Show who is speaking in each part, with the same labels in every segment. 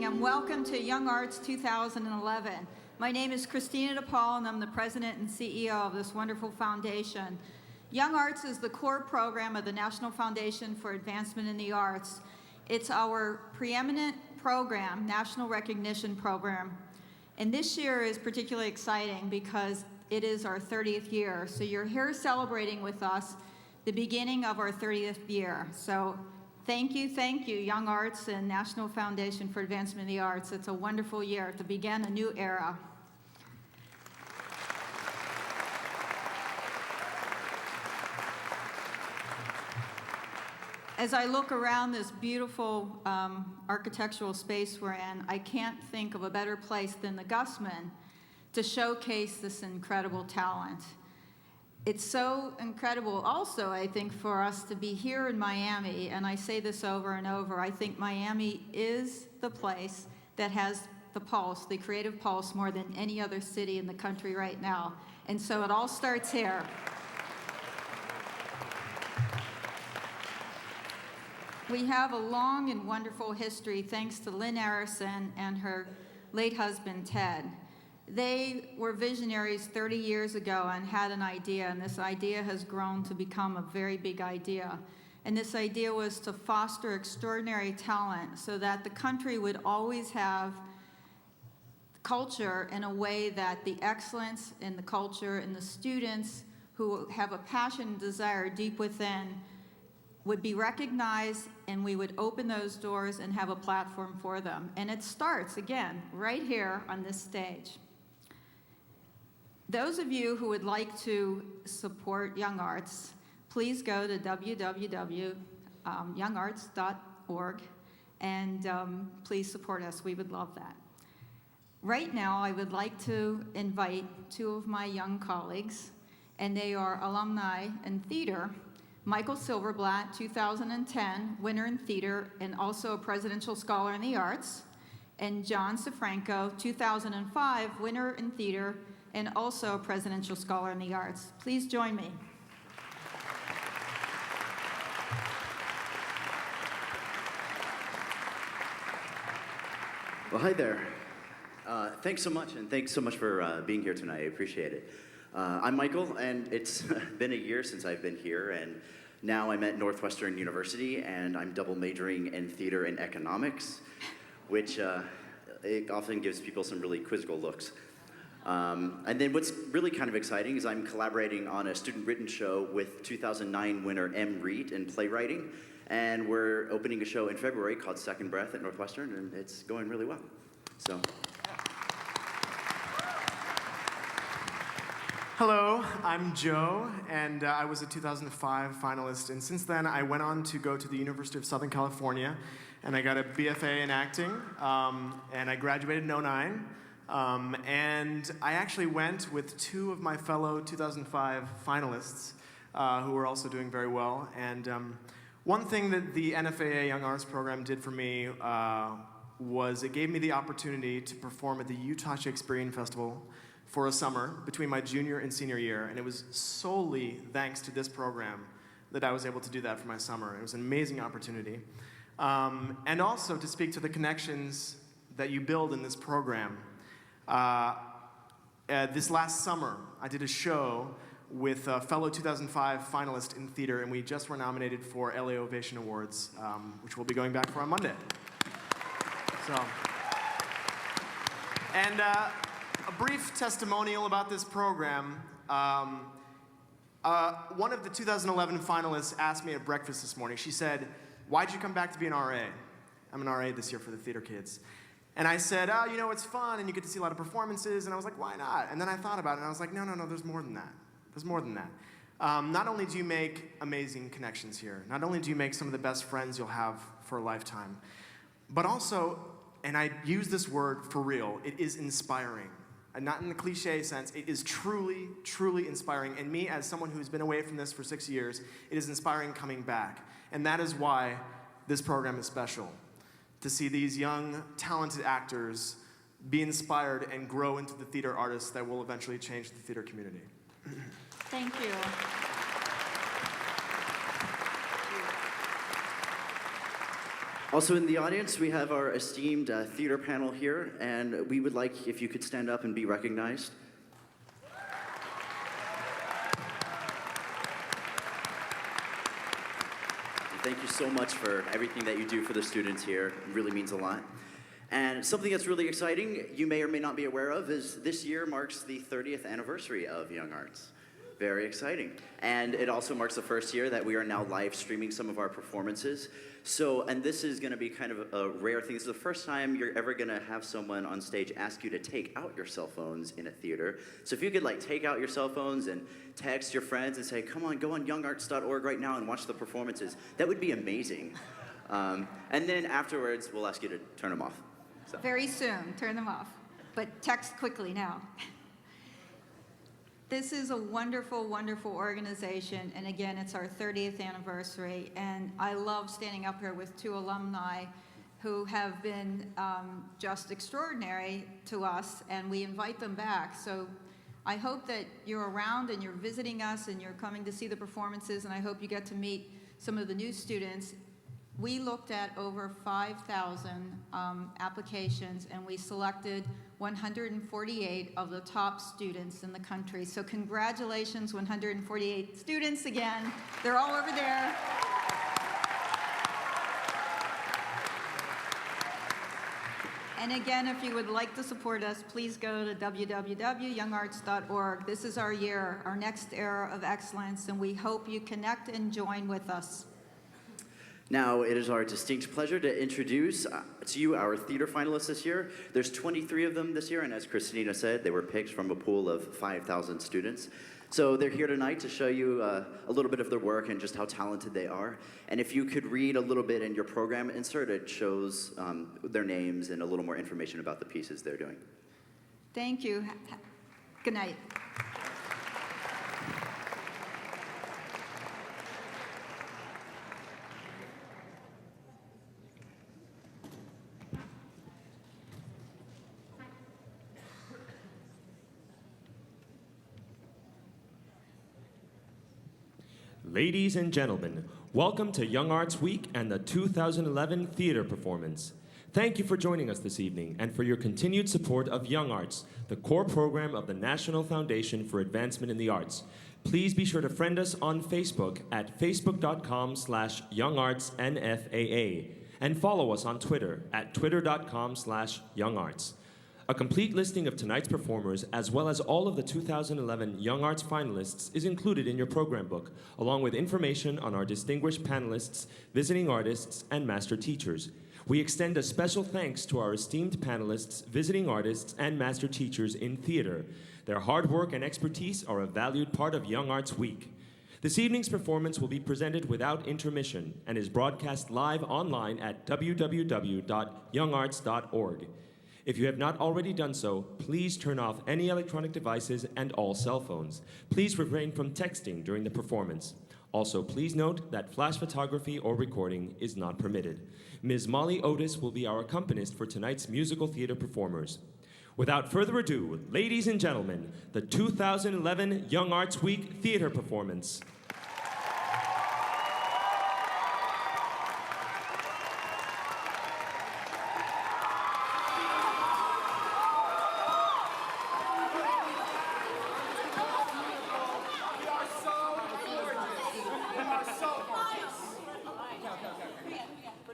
Speaker 1: and welcome to Young Arts 2011. My name is Christina DePaul, and I'm the president and CEO of this wonderful foundation. Young Arts is the core program of the National Foundation for Advancement in the Arts. It's our preeminent program, national recognition program. And this year is particularly exciting because it is our 30th year. So you're here celebrating with us the beginning of our 30th year. So thank you, Young Arts and National Foundation for Advancement in the Arts. It's a wonderful year to begin a new era. As I look around this beautiful architectural space we're in, I can't think of a better place than the Gussman to showcase this incredible talent. It's so incredible also, I think, for us to be here in Miami, and I say this over and over, I think Miami is the place that has the pulse, the creative pulse, more than any other city in the country right now. And so it all starts here. We have a long and wonderful history thanks to Lynn Arison and her late husband, Ted. They were visionaries 30 years ago and had an idea, and this idea has grown to become a very big idea. And this idea was to foster extraordinary talent so that the country would always have culture in a way that the excellence in the culture and the students who have a passion and desire deep within would be recognized, and we would open those doors and have a platform for them. And it starts, again, right here on this stage. Those of you who would like to support Young Arts, please go to www.youngarts.org and please support us. We would love that. Right now, I would like to invite two of my young colleagues, and they are alumni in theater. Michael Silverblatt, 2010, winner in theater and also a Presidential Scholar in the Arts, and John Sifranco, 2005, winner in theater and also a Presidential Scholar in the Arts. Please join me.
Speaker 2: Well, hi there. Thanks so much, and thanks so much for being here tonight. I appreciate it. I'm Michael, and it's been a year since I've been here, and now I'm at Northwestern University, and I'm double majoring in theater and economics, which it often gives people some really quizzical looks. And then what's really kind of exciting is I'm collaborating on a student-written show with 2009 winner M. Reed in playwriting, and we're opening a show in February called Second Breath at Northwestern, and it's going really well. So.
Speaker 3: Hello, I'm Joe, and I was a 2005 finalist, and since then I went on to go to the University of Southern California, and I got a BFA in acting, and I graduated in 2009, and I actually went with two of my fellow 2005 finalists who were also doing very well, and one thing that the NFAA Young Arts program did for me was it gave me the opportunity to perform at the Utah Shakespearean Festival for a summer between my junior and senior year, and it was solely thanks to this program that I was able to do that for my summer. It was an amazing opportunity. And also to speak to the connections that you build in this program. This last summer, I did a show with a fellow 2005 finalist in theater, and we just were nominated for LA Ovation Awards, which we'll be going back for on Monday. So, and a brief testimonial about this program. One of the 2011 finalists asked me at breakfast this morning. She said, "Why'd you come back to be an RA?" I'm an RA this year for the theater kids. And I said, "Oh, you know, it's fun, and you get to see a lot of performances." And I was like, "Why not?" And then I thought about it, and I was like, no, there's more than that. There's more than that. Not only do you make amazing connections here, not only do you make some of the best friends you'll have for a lifetime, but also, and I use this word for real, it is inspiring. And not in the cliche sense, it is truly, truly inspiring. And me, as someone who's been away from this for 6 years, it is inspiring coming back. And that is why this program is special. To see these young, talented actors be inspired and grow into the theater artists that will eventually change the theater community.
Speaker 1: Thank you.
Speaker 2: Also in the audience, we have our esteemed theater panel here, and we would like if you could stand up and be recognized. Thank you so much for everything that you do for the students here. It really means a lot. And something that's really exciting, you may or may not be aware of, is this year marks the 30th anniversary of YoungArts. Very exciting. And it also marks the first year that we are now live streaming some of our performances. So, and this is gonna be kind of a rare thing. This is the first time you're ever gonna have someone on stage ask you to take out your cell phones in a theater. So if you could like take out your cell phones and text your friends and say, come on, go on youngarts.org right now and watch the performances, that would be amazing. And then afterwards, we'll ask you to turn them off. So.
Speaker 1: Very soon, turn them off. But text quickly now. This is a wonderful, wonderful organization, and again, it's our 30th anniversary, and I love standing up here with two alumni who have been just extraordinary to us, and we invite them back. So I hope that you're around and you're visiting us and you're coming to see the performances, and I hope you get to meet some of the new students. We looked at over 5,000 applications, and we selected 148 of the top students in the country. So congratulations, 148 students again. They're all over there. And again, if you would like to support us, please go to www.youngarts.org. This is our year, our next era of excellence, and we hope you connect and join with us.
Speaker 2: Now, it is our distinct pleasure to introduce to you our theater finalists this year. There's 23 of them this year, and as Christina said, they were picked from a pool of 5,000 students. So they're here tonight to show you a little bit of their work and just how talented they are. And if you could read a little bit in your program insert, it shows their names and a little more information about the pieces they're doing.
Speaker 1: Thank you. Good night.
Speaker 4: Ladies and gentlemen, welcome to Young Arts Week and the 2011 theater performance. Thank you for joining us this evening and for your continued support of Young Arts, the core program of the National Foundation for Advancement in the Arts. Please be sure to friend us on Facebook at facebook.com/YoungArtsNFAA and follow us on Twitter at twitter.com/YoungArts. A complete listing of tonight's performers, as well as all of the 2011 Young Arts finalists, is included in your program book, along with information on our distinguished panelists, visiting artists, and master teachers. We extend a special thanks to our esteemed panelists, visiting artists, and master teachers in theater. Their hard work and expertise are a valued part of Young Arts Week. This evening's performance will be presented without intermission and is broadcast live online at www.youngarts.org. If you have not already done so, please turn off any electronic devices and all cell phones. Please refrain from texting during the performance. Also, please note that flash photography or recording is not permitted. Ms. Molly Otis will be our accompanist for tonight's musical theater performers. Without further ado, ladies and gentlemen, the 2011 Young Arts Week theater performance.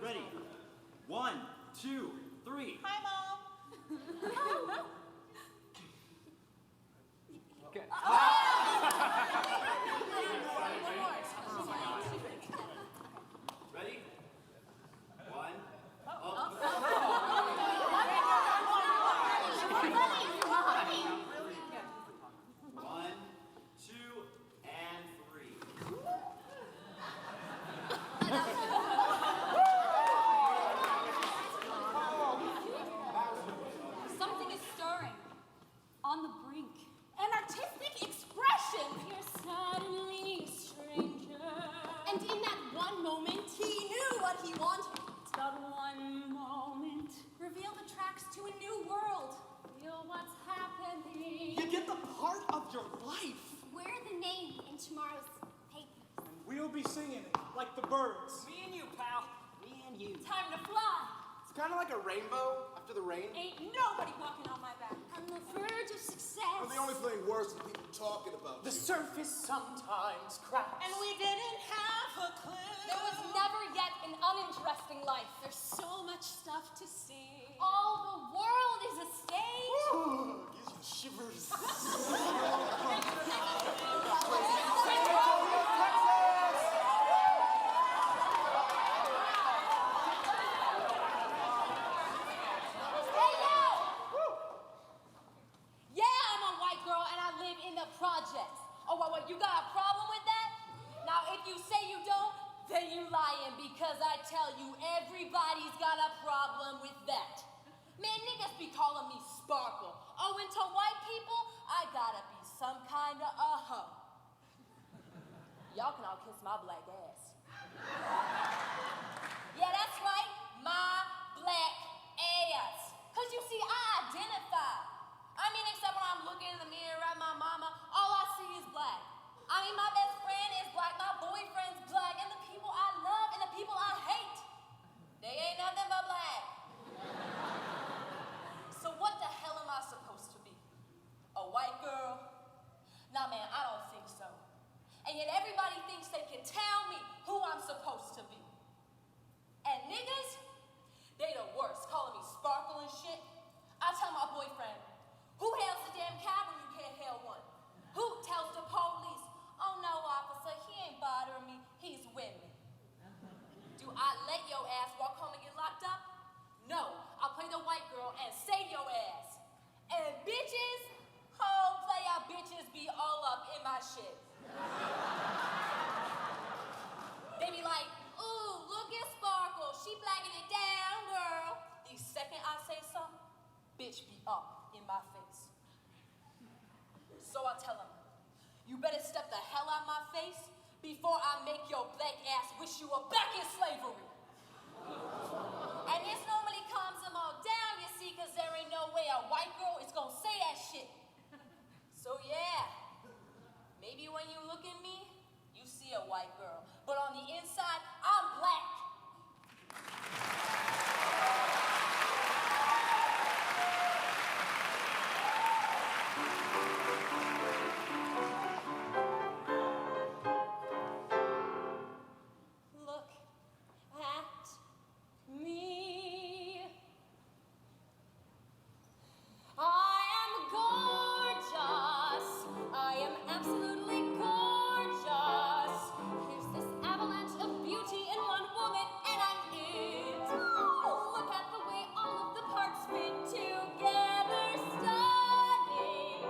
Speaker 2: Ready? 1, 2, 3.
Speaker 5: Hi, Mom.
Speaker 2: Okay. Ready? 1. One, 2, and 3.
Speaker 5: Something is stirring. On the brink. An artistic expression. You're suddenly a stranger. And in that one moment, he knew what he wanted. That one moment. Reveal the tracks to a new world. Feel what's happening.
Speaker 6: You get the part of your life.
Speaker 5: We're the name in tomorrow's paper.
Speaker 6: We'll be singing it like the birds.
Speaker 7: Me and you, pal. Me and
Speaker 6: you.
Speaker 5: Time to fly.
Speaker 6: It's kind of like a rainbow after the rain.
Speaker 5: Ain't nobody walking on my back. On the verge of success.
Speaker 7: Well, the only thing worse is people talking about
Speaker 6: The
Speaker 7: you.
Speaker 6: surface sometimes cracks.
Speaker 5: And we didn't have a clue. There was never yet an uninteresting life. There's so much stuff to see. All the world is a stage.
Speaker 7: Ooh, gives you the shivers.
Speaker 5: Hey, yo! Yeah, I'm a white girl and I live in the projects. Oh, what, you got a problem with that? Now, if you say you don't, then you lying, because I tell you, everybody's got a problem with that. Man, niggas be calling me Sparkle. Oh, and to white people, I gotta be some kind of a hoe. Y'all can all kiss my black ass. Yeah, that's right, my black ass. Cause you see, I identify. I mean, except when I'm looking in the mirror at my mama, all I see is black. I mean, my best friend is black, my boyfriend's black, and the people I love and the people I hate, they ain't nothing but black. So what the hell am I supposed to be? A white girl? Nah, man, I don't think so. And yet everybody thinks they can tell me who I'm supposed to be. And niggas, they the worst, calling me Sparkle and shit. I tell my boyfriend, who hails the damn cab when you can't hail one? Who tells the police, oh no, officer, he ain't bothering me, he's with me. Do I let your ass walk home and get locked up? No, I'll play the white girl and save your ass. And bitches, oh, play out bitches be all up in my shit. They be like, ooh, look at Sparkle, she blacking it down, girl. The second I say something, bitch be up in my face. So I tell him, you better step the hell out my face before I make your black ass wish you were back in slavery. And this normally calms them all down, you see, because there ain't no way a white girl is gonna say that shit. So yeah, maybe when you look at me, you see a white girl, but on the inside, I'm black. Look at me. I am gorgeous. I am absolutely gorgeous. Here's this avalanche of beauty in one woman, and I'm it. Look at the way all of the parts fit together, stunning.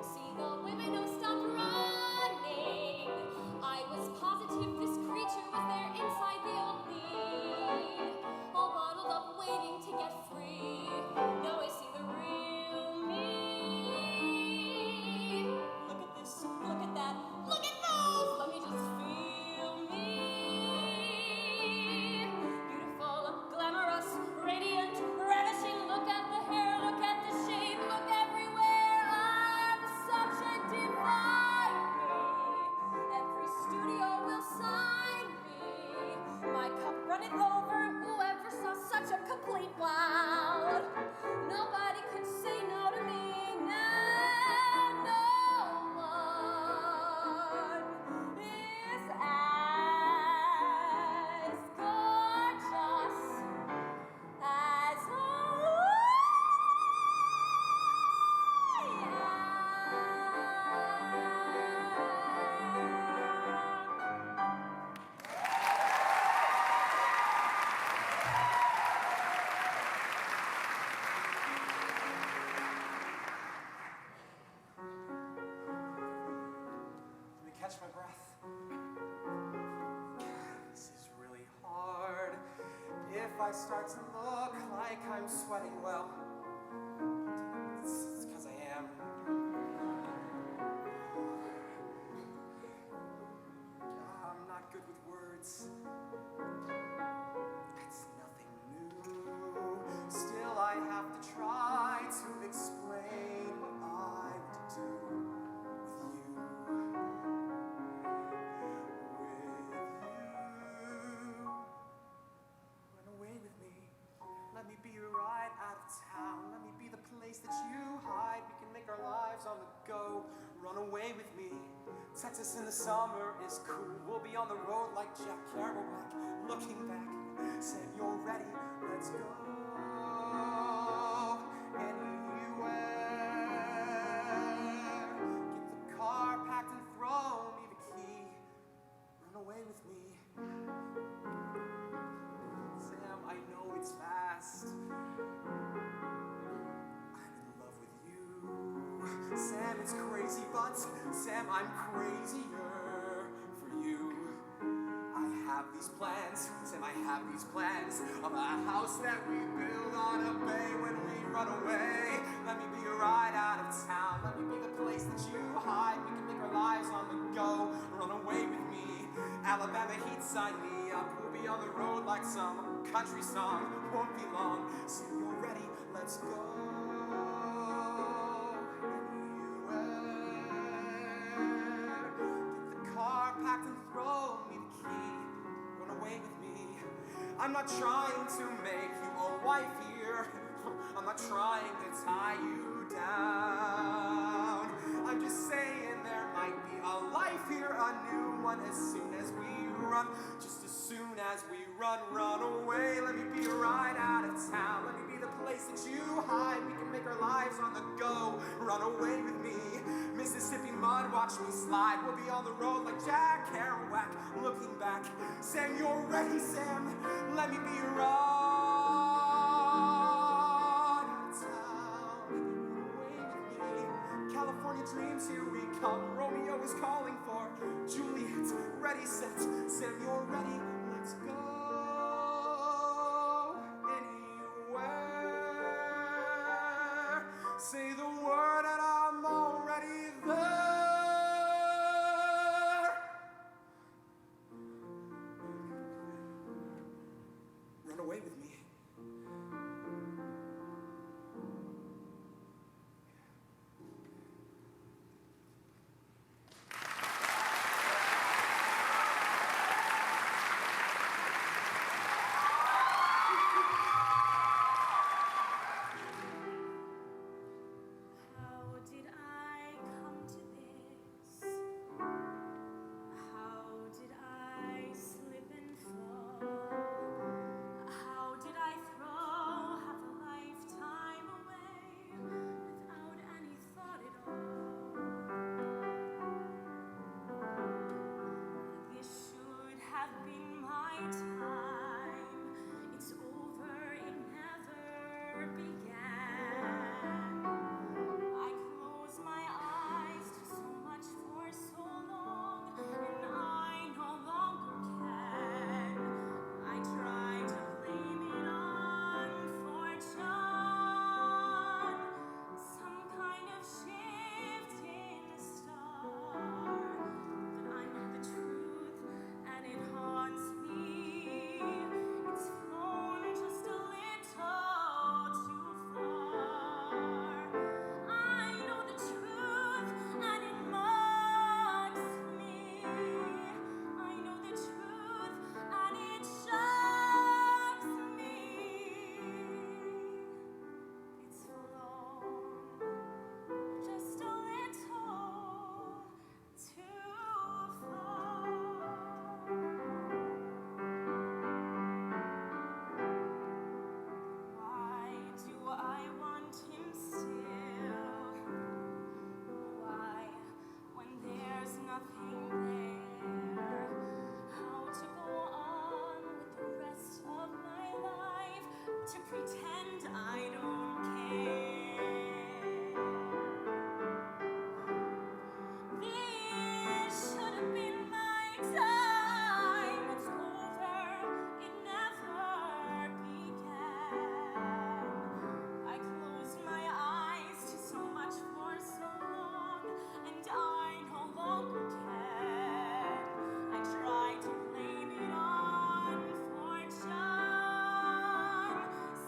Speaker 5: See the women who stopped running. I was positive this creature was there inside the old me, all bottled up, waiting to get free. Now I see the real me. Look at this, look at that, look at those. Let me just feel me. Beautiful, glamorous, radiant, ravishing. Look at the hair, look at the shape, look everywhere. I'm such a divine me. Every studio will sign me. My cup runneth over. Whoever saw such a complete wow. Nobody could say no to me now. No one is as gorgeous as I
Speaker 3: Let me catch my breath. This is really hard. If I start to look like I'm sweating, well, it's because I am. I'm not good with words. It's nothing new. Still, I have to try to explain what I would do with you. With you. Run away
Speaker 6: place that you hide. We can make our lives on the go. Run away with me. Texas in the summer is cool. We'll be on the road like Jack Kerouac. Looking back, saying you're ready, let's go anywhere. Get the car packed and throw me the key. Run away with me. Sam, I know it's fast. I'm in love with you. Sam, it's crazy, but Sam, I'm crazier for you. I have these plans, Sam, I have these plans of a house that we build on a bay when we run away. Let me be a ride out of town. Let me be the place that you hide. We can make our lives on the go. Run away with me. Alabama heat, sign me up. We'll be on the road like some country song. Won't be long. So you're ready, let's go. Car packed and throw me the key. Run away with me. I'm not trying to make you a wife here. I'm not trying to tie you down. I'm just saying there might be a life here, a new one as soon as we run. Just as soon as we run away. Let me be a ride out of town. Let me be the place that you hide. We can make our lives on the go. Run away with me. Mississippi mud, watch me slide. We'll be on the road like Jack Kerouac. Looking back, Sam, you're ready, Sam. Let me be your ride out of town. Run away with me. California dreams, here we come. Romeo is calling for Juliet. Ready, set. Sam, you're ready. Let's go anywhere. Say the word and I'm already there. Run away with me.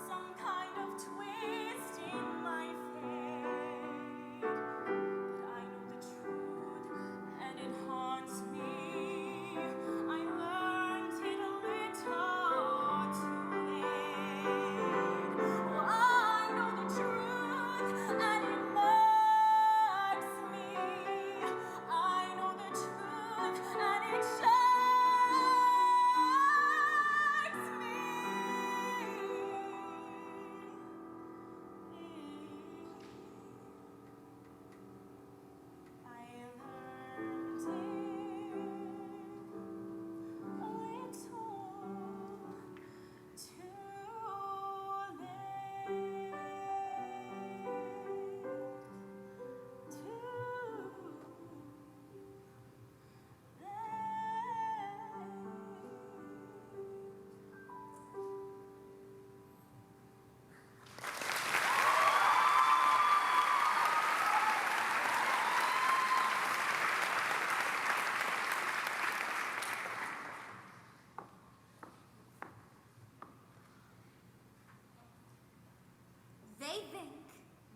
Speaker 5: Some kind of twist in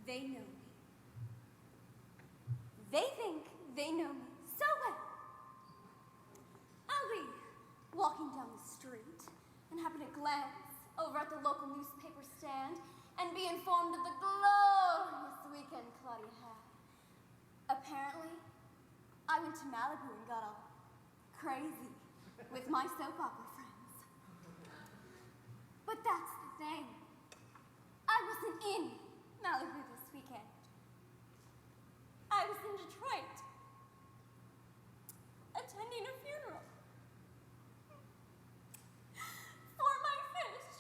Speaker 5: they know me. They think they know me so well. I'll be walking down the street and happen to glance over at the local newspaper stand and be informed of the glorious weekend Claudia had. Apparently, I went to Malibu and got all crazy with my soap opera friends. But that's the thing. I wasn't in Malibu this weekend. I was in Detroit, attending a funeral for my fish.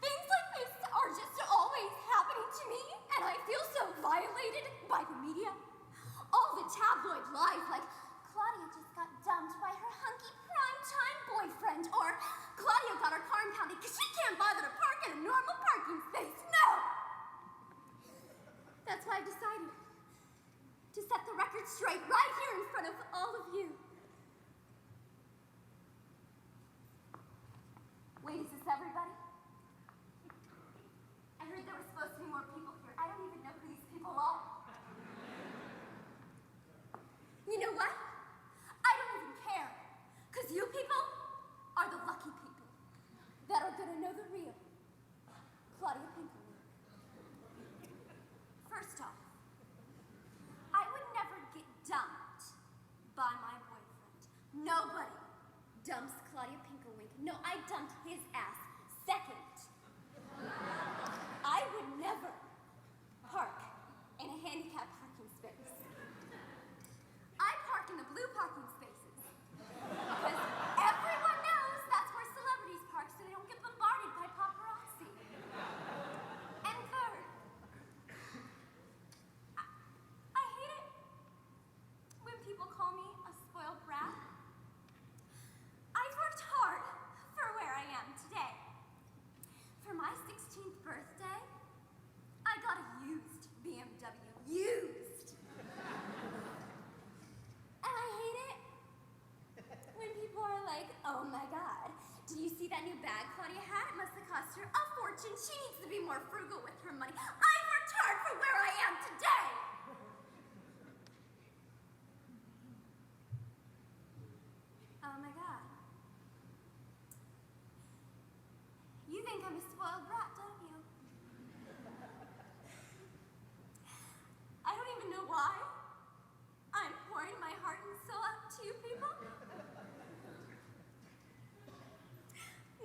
Speaker 5: Things like this are just always happening to me, and I feel so violated by the media. All the tabloid lies like, Claudia just got dumped by her hunky primetime boyfriend, or Claudia got her car impounded because she can't bother to park in a normal parking space. No! That's why I decided to set the record straight right here in front of all of you. Wait, is this everybody? I heard there were supposed to be more people here. I don't even know who these people are. You know what? I don't even care. Because you people are the lucky people that are going to know the real Claudia Pinkerton. First off, I would never get dumped by my boyfriend. Nobody dumps Claudia Pinkerwink. No, I dumped his ass second. I would never park in a handicapped parking space. I park in the blue parking spaces. Because everyone knows that's where celebrities park so they don't get bombarded by paparazzi. And third, I hate it when people call me a spoiled brat. I've worked hard for where I am today. For my 16th birthday, I got a used BMW. Used! And I hate it when people are like, oh my God, did you see that new bag Claudia had? It must have cost her a fortune. She needs to be more frugal with her money. I worked hard for where I am today! Oh my God. You think I'm a spoiled brat, don't you? I don't even know why I'm pouring my heart and soul out to you people.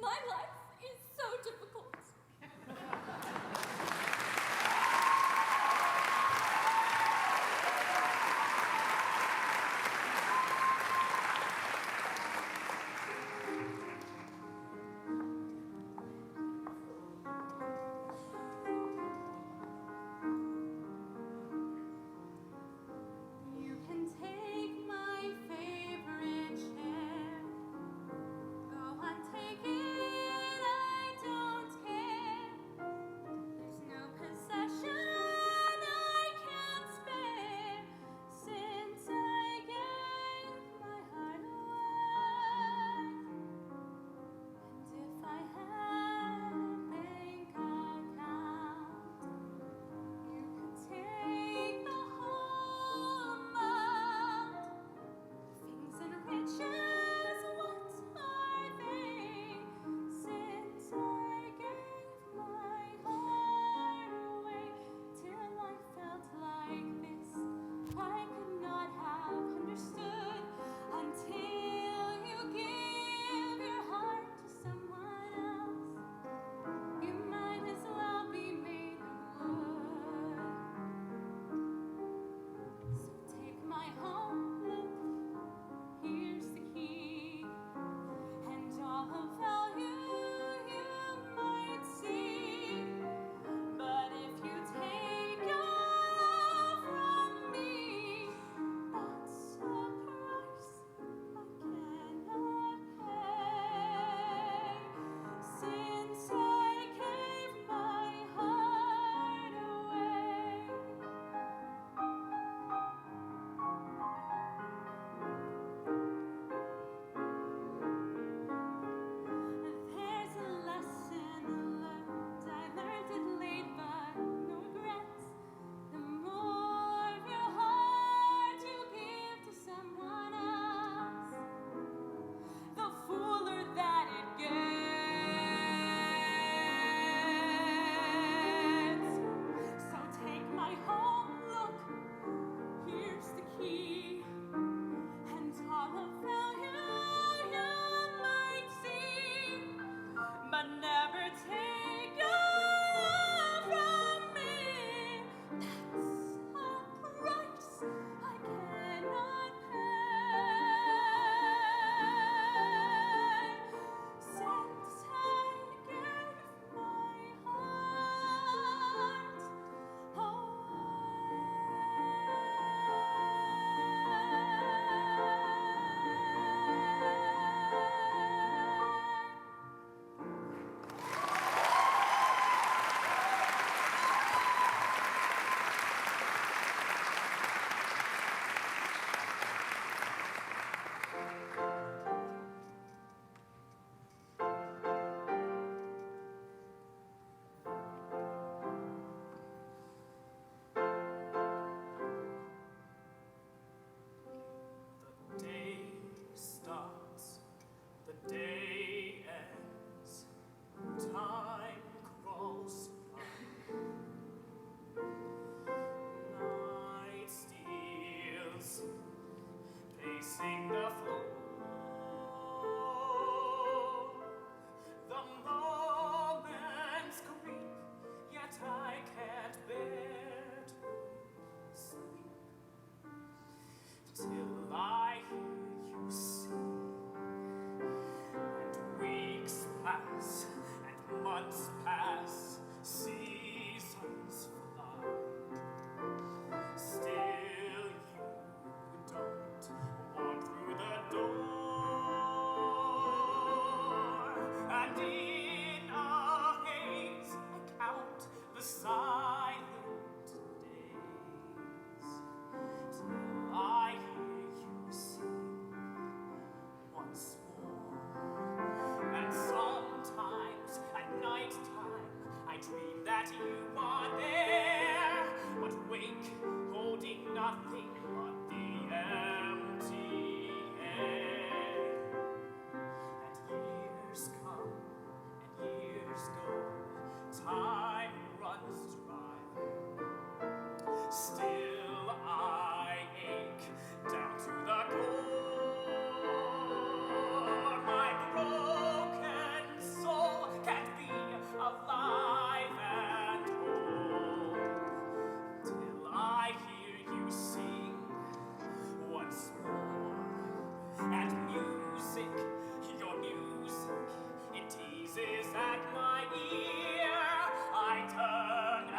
Speaker 5: My life is so difficult.
Speaker 6: till I hear you sing. And weeks pass, and months pass, seasons fly. Still you don't walk through the door. And in a haze I count the silent days till I hear you sing once more. And sometimes at night time I dream that you are there, but wake holding nothing but the empty air. And years come and years go, time runs dry. Still I ache down to the core. My broken soul can't be alive and whole till I hear you sing once more. And music, your music, it teases at my ear. I turn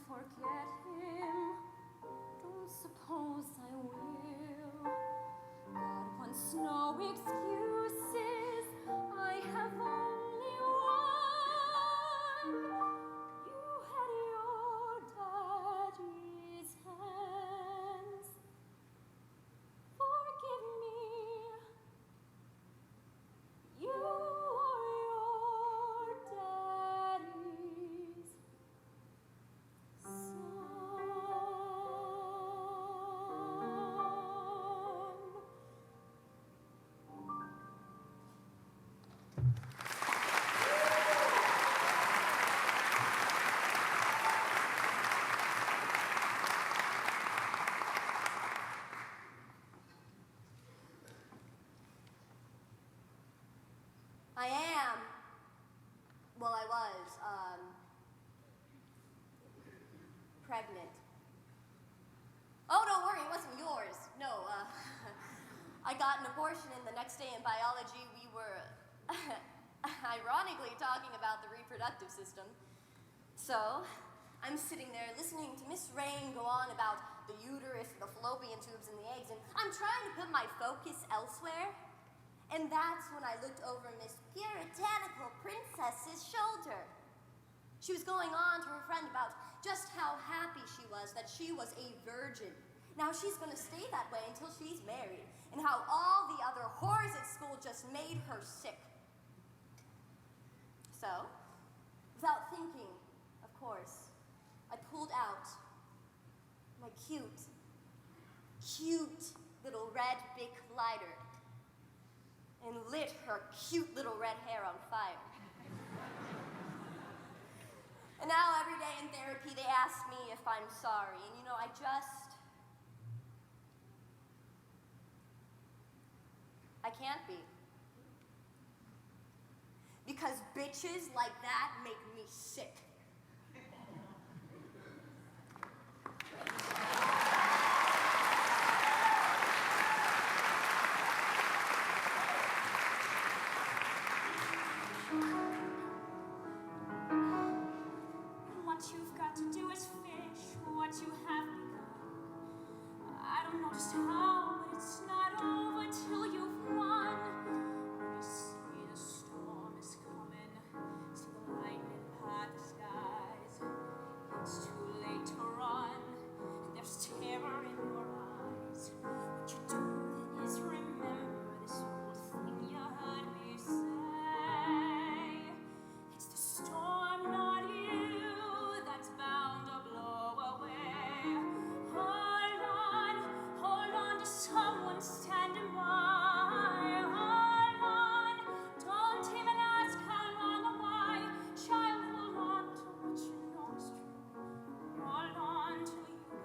Speaker 5: forget him. Don't suppose I will. God wants no excuses. I have only one. You had your daddy's hands. Forgive me. You are your daddy's son. I am. Well, I was, pregnant. Oh, don't worry, it wasn't yours. No, I got an abortion, and the next day in biology we were, ironically, talking about the reproductive system. So, I'm sitting there listening to Miss Rain go on about the uterus, the fallopian tubes, and the eggs, and I'm trying to put my focus elsewhere. And that's when I looked over Miss Puritanical Princess's shoulder. She was going on to her friend about just how happy she was that she was a virgin. Now she's going to stay that way until she's married, and how all the other whores at school just made her sick. So, without thinking, of course, I pulled out my cute little red Bic lighter and lit her cute little red hair on fire. And now every day in therapy they ask me if I'm sorry, and you know, I can't be. Because bitches like that make me sick.
Speaker 8: What you've got to do is finish what you have begun. I don't know just how, but it's not over till you've won. You see the storm is coming, see the lightning part the skies. It's too late to run, there's terror in your eyes. What you do then is remember this old thing you heard me say. It's the storm, not you, that's bound to blow away. Hold on to someone standing by. Hold on, don't even ask how long or why. Child, hold on to what you know is true. Hold on till you get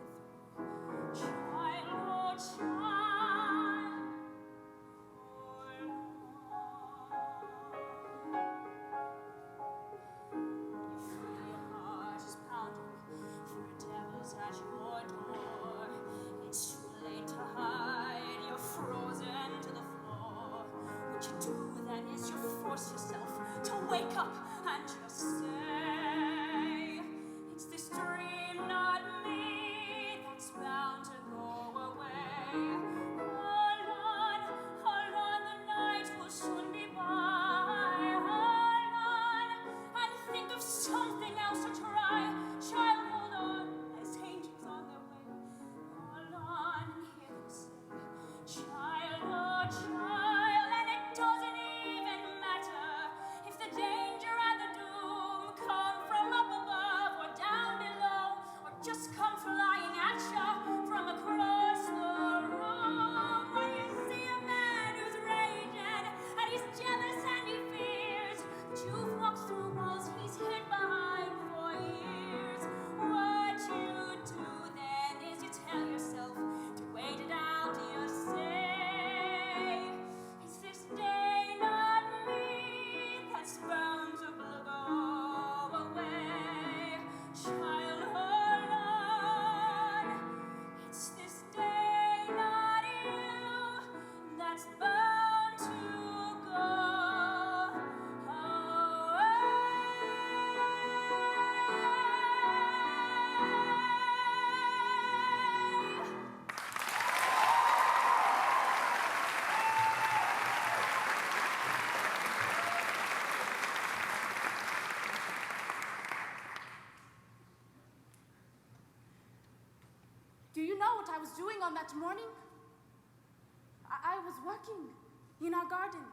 Speaker 8: through. Child, oh child, hold on. You feel your heart is pounding, fear devils at your door. It's too late to hide, you're frozen to the floor. What you do then is you force yourself to wake up and just say, it's this dream, not me, that's bound to go away. Hold on, the night will soon be by. Hold on, and think of something else to try. Child, hold on, there's angels on their way. Hold on and hear them say, child, oh child, and it doesn't even matter if the danger and the doom
Speaker 5: was doing on that morning? I was working in our garden,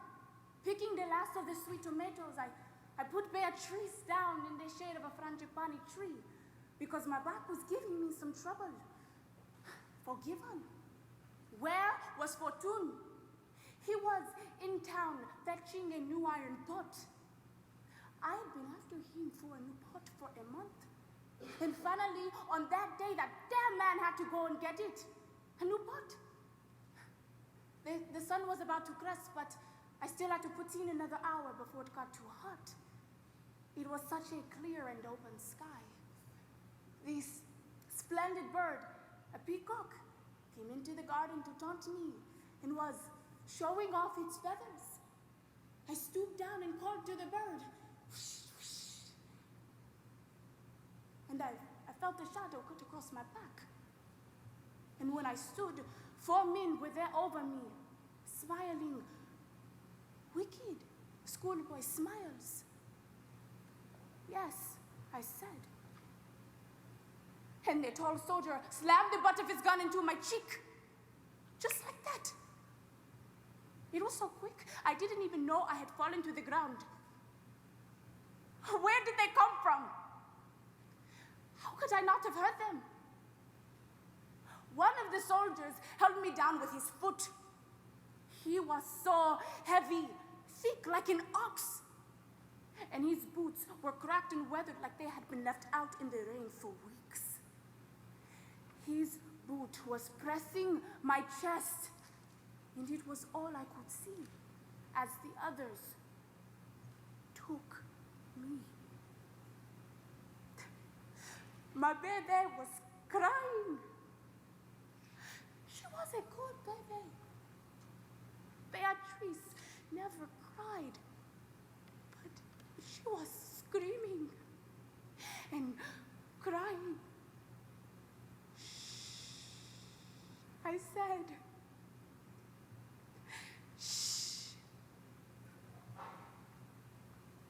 Speaker 5: picking the last of the sweet tomatoes. I put bare trees down in the shade of a frangipani tree because my back was giving me some trouble. Forgiven. Where was Fortune? He was in town fetching a new iron pot. I had been after him for a new pot for a month. And finally, on that day, that damn man had to go and get it. A new pot. The sun was about to crest, but I still had to put in another hour before it got too hot. It was such a clear and open sky. This splendid bird, a peacock, came into the garden to taunt me and was showing off its feathers. I stooped down and called to the bird. And I felt a shadow cut across my back. And when I stood, 4 men were there over me, smiling, wicked schoolboy smiles. Yes, I said. And the tall soldier slammed the butt of his gun into my cheek. Just like that. It was so quick, I didn't even know I had fallen to the ground. Where did they come from? How could I not have heard them? One of the soldiers held me down with his foot. He was so heavy, thick like an ox. And his boots were cracked and weathered like they had been left out in the rain for weeks. His boot was pressing my chest, and it was all I could see as the others took me. My baby was crying. She was a good baby. Beatrice never cried, but she was screaming and crying. I said, shh.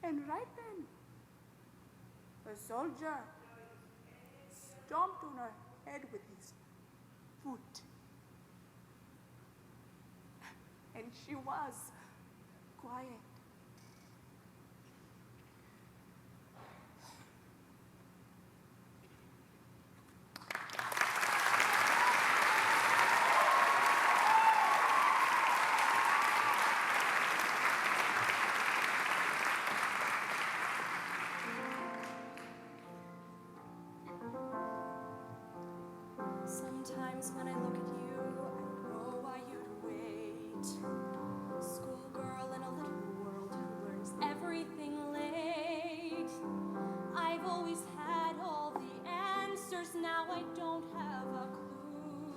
Speaker 5: And right then, a soldier stomped on her head with his foot. And she was quiet.
Speaker 8: Sometimes when I look at you, I know why you'd wait. Schoolgirl in a little world who learns everything late. I've always had all the answers, now I don't have a clue.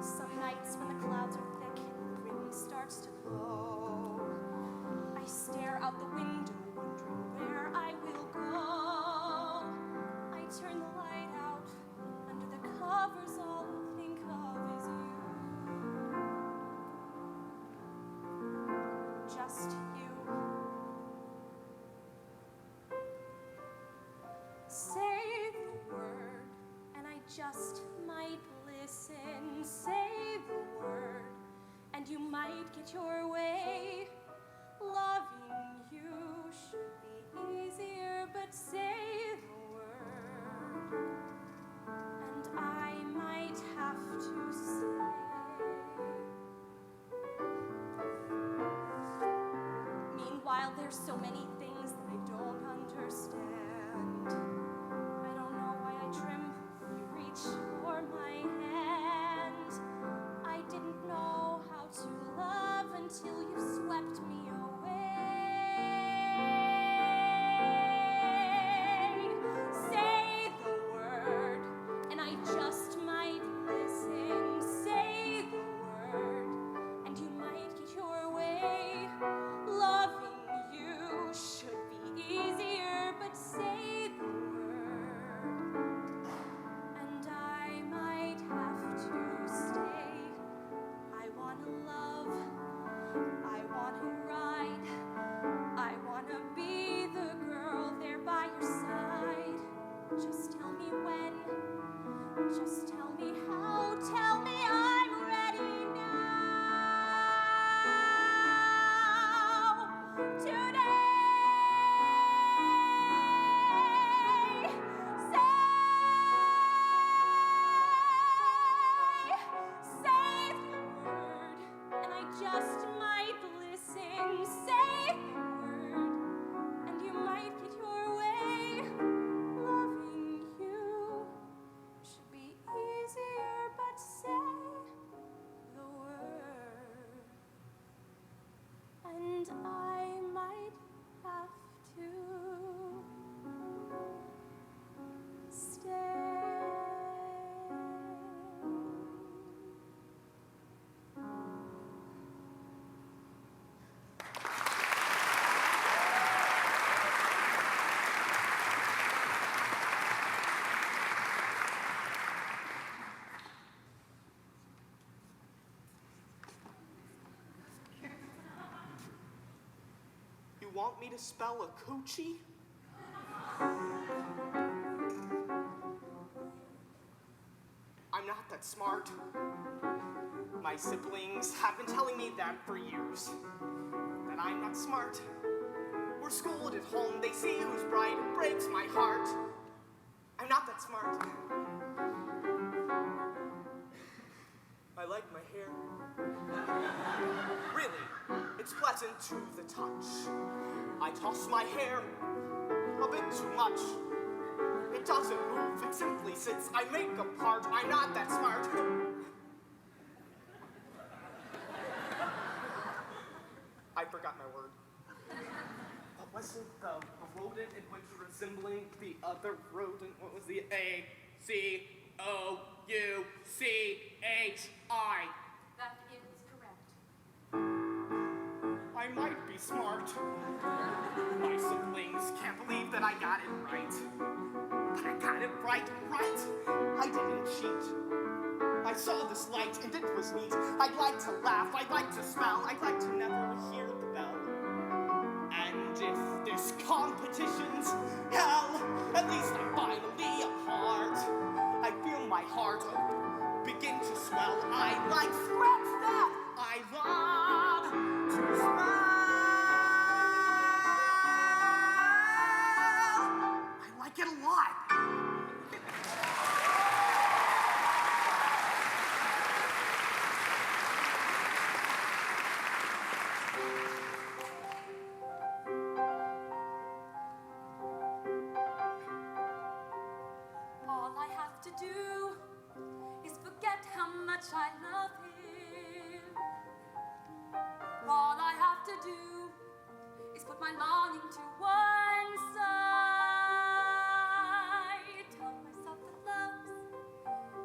Speaker 8: Some nights when the clouds are thick and the wind starts to blow, I stare out the window wondering where I will go. Turn the light out, under the covers all I think of is you. Just you. Say the word, and I just might listen. Say the word, and you might get your way. Loving you should be easier, but say the word, and I might have to say. Meanwhile, there's so many things that I don't understand. I don't know why I tremble when you reach for my hand. I didn't know how to love until you swept me away. Say the word, and I just might listen. Say the word, and you might get your way. Loving you should be easier, but say the word, and I might have to stay. I wanna love, I wanna run. just might listen. Say the word, and you might get your way. Loving you should be easier, but say the word, and I might have to stay.
Speaker 3: You want me to spell a coochie? I'm not that smart. My siblings have been telling me that for years. That I'm not smart. We're schooled at home, they see who's bright, it breaks my heart. I'm not that smart. I like my hair. Really, it's pleasant to the touch. I toss my hair a bit too much. It doesn't move, it simply sits. I make a part, I'm not that smart. I forgot my word. What was it? The rodent in which resembling the other rodent? What was the A-C-O-U-C-H-I?
Speaker 5: That is correct.
Speaker 3: I might be smart. My siblings can't believe that I got it right. But I got it right. I didn't cheat. I saw this light and it was neat. I'd like to laugh, I'd like to smile, I'd like to never hear the bell. And if this competition's hell, at least I'm finally a part. I feel my heart begin to swell. I like scratch that. I love to smile. I like it a lot.
Speaker 8: All I have to do is forget how much I love him. All I have to do is put my longing to one side. Tell myself that love's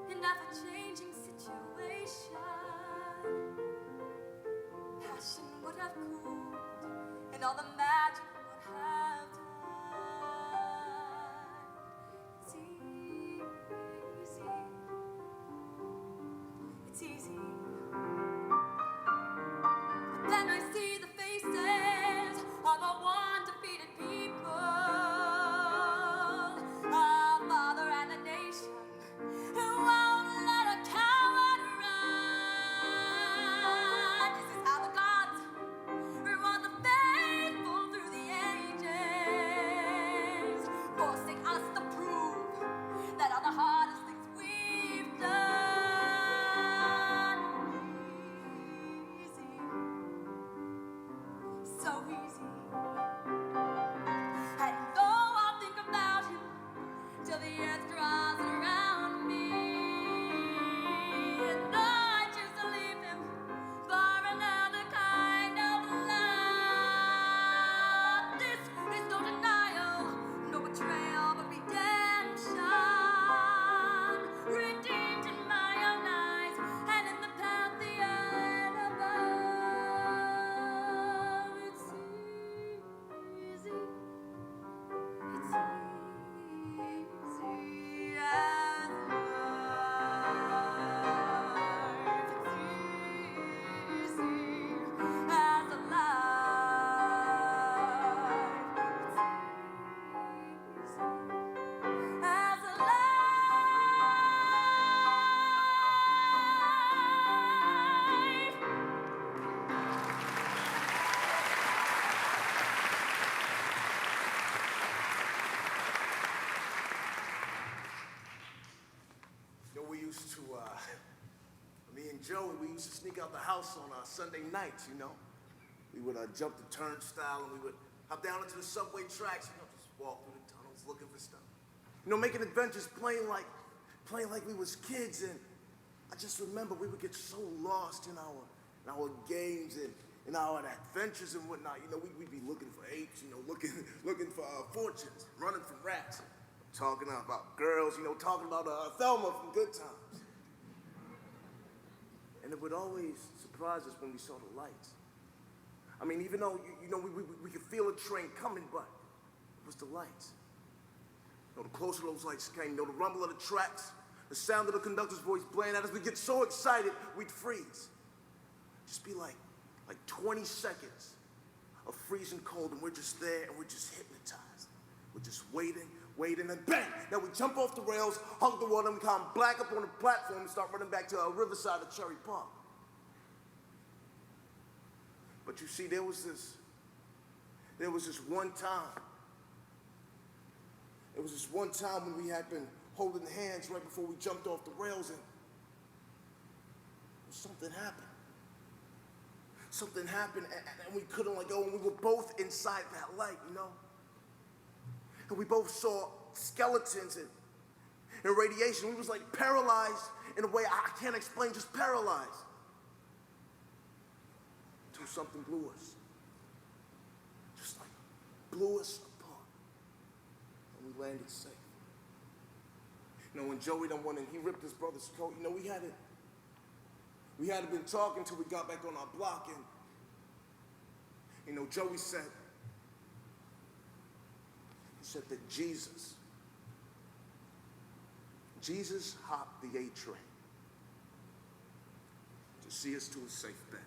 Speaker 8: an ever-changing situation. Passion would have cooled, and all the magic would have died. It's easy. It's easy. But then I see the faces of the one defeated people, a father and a nation who won't let a coward run. This is how the gods reward the faithful through the ages, forcing us to prove that all the hardest things we've done easy, so easy. And though I'll think about him till the earth draws around me, and though I choose to leave him for another kind of love, this is no denial, no betrayal, but redemption. Redeemed in my own eyes and in the pantheon above. It's easy.
Speaker 7: sneak out the house on Sunday nights, you know. We would jump the turnstile and we would hop down into the subway tracks, you know, just walk through the tunnels looking for stuff. You know, making adventures, playing like we was kids. And I just remember we would get so lost in our games and in our adventures and whatnot. You know, we'd be looking for apes, you know, looking for fortunes, running from rats, talking about girls, you know, talking about Thelma from Good Times. And it would always surprise us when we saw the lights. I mean, even though, you know, we could feel a train coming, but it was the lights. You know, the closer those lights came, you know, the rumble of the tracks, the sound of the conductor's voice playing at us, we'd get so excited, we'd freeze. Just be like 20 seconds of freezing cold, and we're just there, and we're just hypnotized. We're just waiting, and bang! Now we jump off the rails, hug the water, and we come black up on the platform and start running back to our riverside of Cherry Park. But you see, there was this one time. It was this one time when we had been holding hands right before we jumped off the rails, and something happened. Something happened, and we couldn't let go, and we were both inside that light, you know? And we both saw skeletons and radiation. We was like paralyzed in a way I can't explain, just paralyzed. Until something blew us. Just like blew us apart. And we landed safe. You know, when Joey done went and he ripped his brother's coat, you know, we hadn't been talking till we got back on our block, and you know, Joey said that Jesus hopped the A train to see us to a safe bed.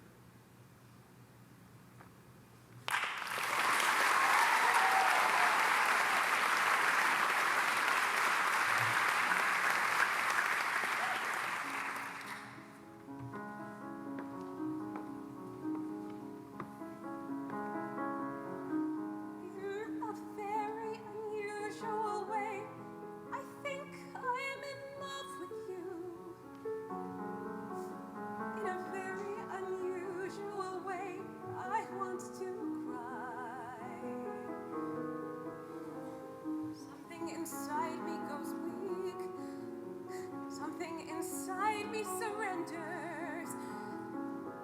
Speaker 8: Inside me goes weak. Something inside me surrenders.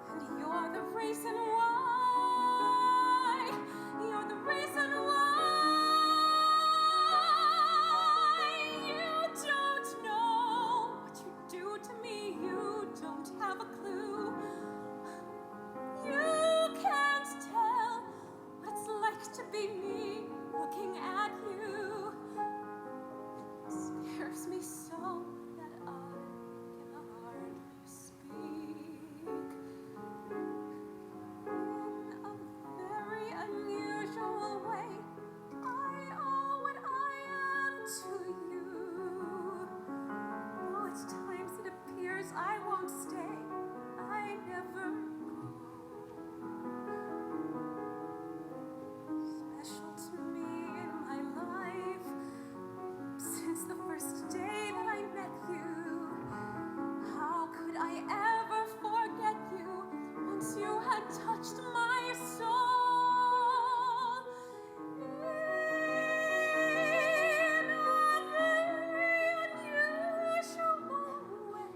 Speaker 8: And you're the reason why. You're the reason why. You don't know what you do to me. You don't have a clue. You can't tell what it's like to be me looking at you. Scares me so that I can hardly speak. In a very unusual way, I owe what I am to you. Though at times it appears I won't stay, I never go. Special to me in my life. Since the first day that I met you, how could I ever forget you once you had touched my soul? In a very unusual way,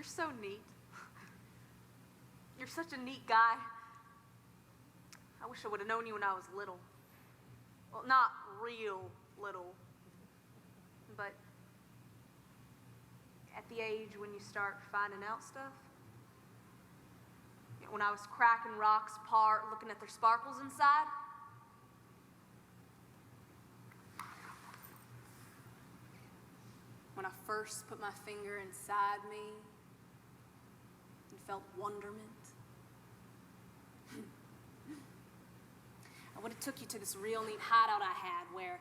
Speaker 9: You're so neat. You're such a neat guy. I wish I would have known you when I was little. Well, not real little. but at the age when you start finding out stuff, when I was cracking rocks apart, looking at their sparkles inside, when I first put my finger inside me and felt wonderment, I would have took you to this real neat hideout I had where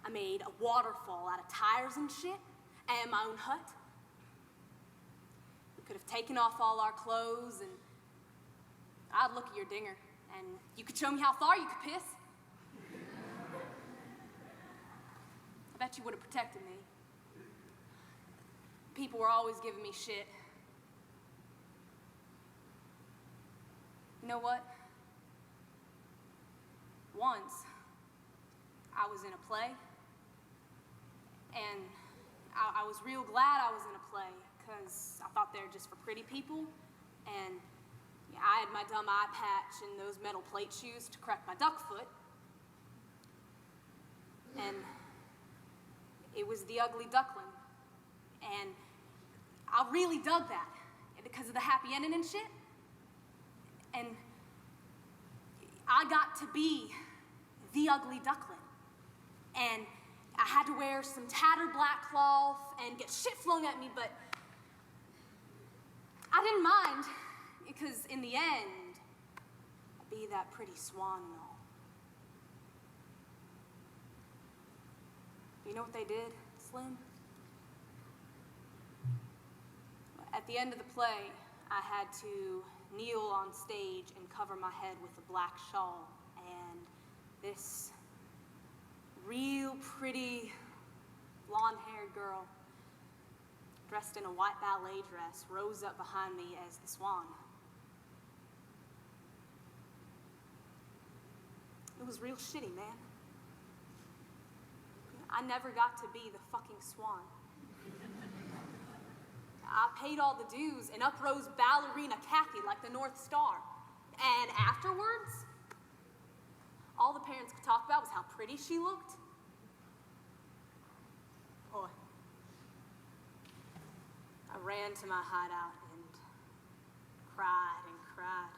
Speaker 9: I made a waterfall out of tires and shit and my own hut. We could have taken off all our clothes and I'd look at your dinger and you could show me how far you could piss. I bet you would have protected me. People were always giving me shit. You know what? Once, I was in a play, and I was real glad I was in a play, because I thought they were just for pretty people, and I had my dumb eye patch and those metal plate shoes to correct my duck foot, and it was The Ugly Duckling, and I really dug that, because of the happy ending and shit, and I got to be the ugly duckling. And I had to wear some tattered black cloth and get shit flung at me, but I didn't mind, because in the end, I'd be that pretty swan and all. You know what they did, Slim? At the end of the play, I had to kneel on stage and cover my head with a black shawl, and this real pretty blonde-haired girl dressed in a white ballet dress rose up behind me as the swan. It was real shitty, man. I never got to be the fucking swan. I paid all the dues and up rose ballerina Kathy like the North Star. And afterwards, all the parents could talk about was how pretty she looked. Boy, I ran to my hideout and cried and cried.